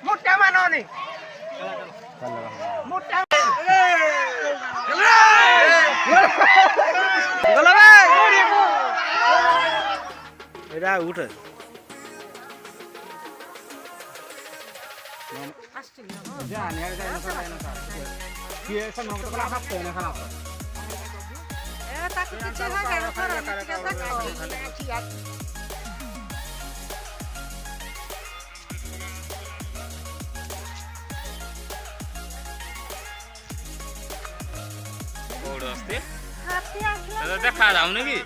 मोठ्या मानवाने मोठ्या এটা উঠে দেখা যাও নাকি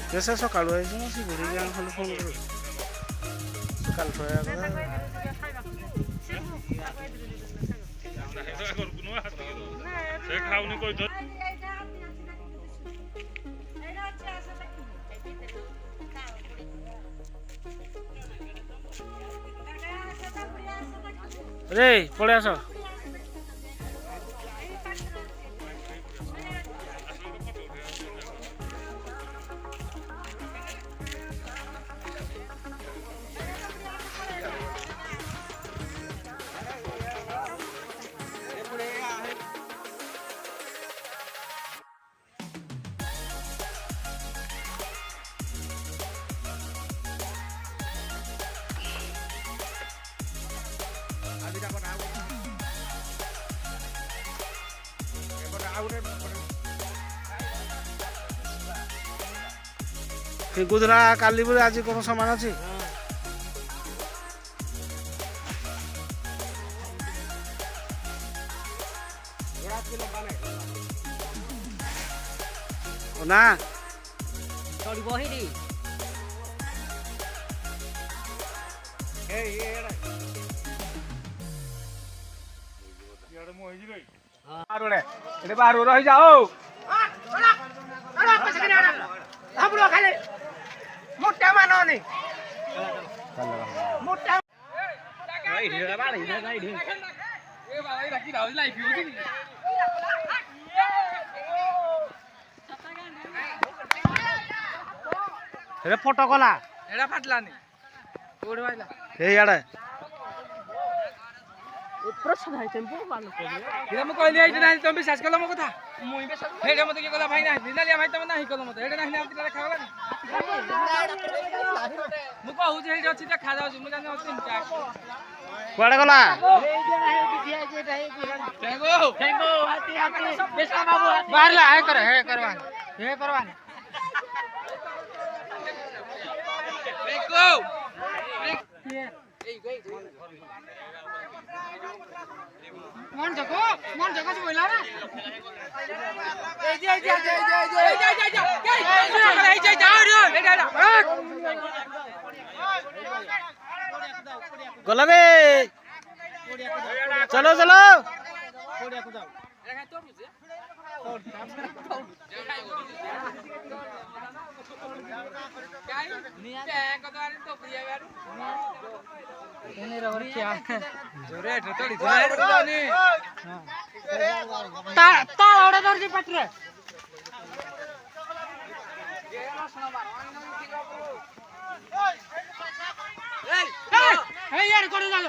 Biasa sakalu aja masih beri yang telepon dulu. Sekal saya kan. Saya kau ni kau itu. Rey, boleh asal. Gujra কালীপুরে আজ কোনো সমান আছে না তোড়ি বহিরি এই এড়া এড়া মোহিজি গই আরোড়ে এড়ে বারো রহি যাও হাবুড়ো খালে মোটা মাননি মোটা এই ঢেড়া বাড়ি না গাই ঢে এ বাবা এই রাখি দাও লাইফ ইউজি এরে ফটো কলা এড়া ফাটলানি ওড় ভাইলা এই আড়ে প্রশ্ন হয় টেম্পো মানুষ এটা মই কইলি এইটা নাই তুমি বিশ্বাস করলা মো কথা মই বিশ্বাস হেডে মতে কি কথা ভাই না দিনালিয়া ভাই তুমি নাই কল মতে হেডে নাই না দিলা খাওলা নি মু কহু যে হেডে ଅଛି তা খা যাଉଛି মু জানি ଅଛି তা কুয়াড়ে গলা ঠেঙ্গো ঠেঙ্গো হাতি হাতি বেশা বাবু বারলা হে করবা ঠেঙ্গো এই গই মন জগো সে বইলা না এই যে গলা রে চলো চলো পাত্রে করে যাও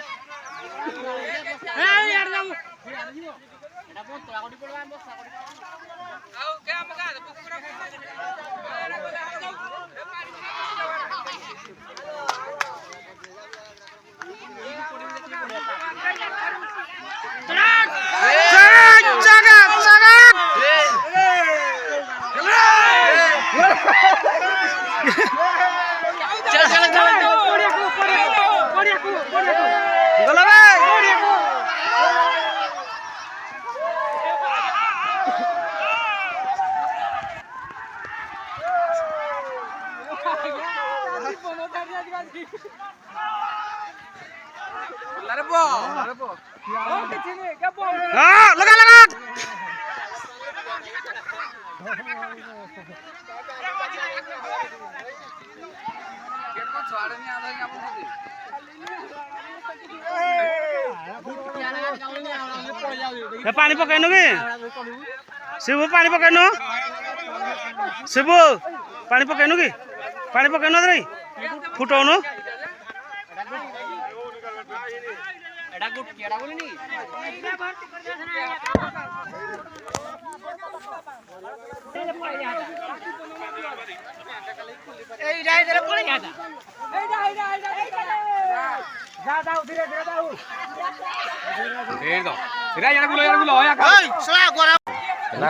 लगा लगा पानी पकैनु कि शिबू पानी पकैनु शिबू पानी पकैनु कि पानी पकैनु रे फुटाउनु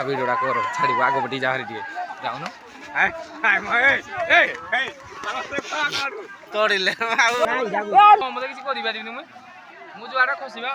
भिडियोटा करो छाड़ी आगो पटी जा जाऊन तोड़िले मत किसी कर मुझे जुआड़ा खसवा